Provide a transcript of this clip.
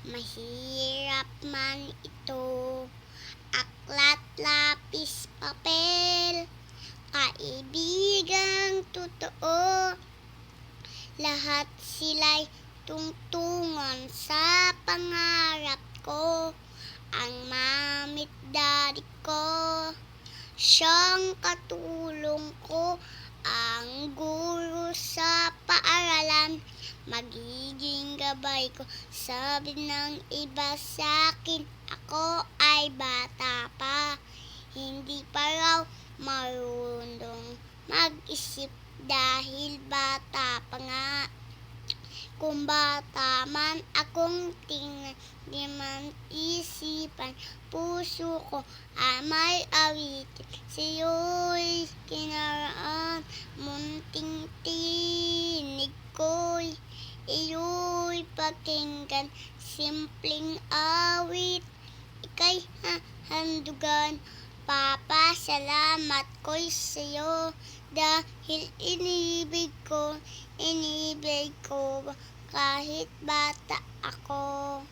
Mahirap man ito, aklat, lapis, papel, kaibigang totoo. Lahat sila'y tungtungan sa pangarap ko. Ang mamit daddy ko, siyang katulong ko. Ang guro sa paaralan, magiging gabay ko. Sabi ng iba sa'kin, ako ay bata pa. Hindi pa raw marunong mag-isip dahil bata pa nga. Kung bata man akong tingnan, di man isipan, puso ko ay may awitin. Sa'yo'y kinaraan, munting tinig ko'y iyo'y pakinggan. Simpleng awit, ika'y hahandugan. Papasalamat ko'y sa'yo dahil inibig ko kahit bata ako.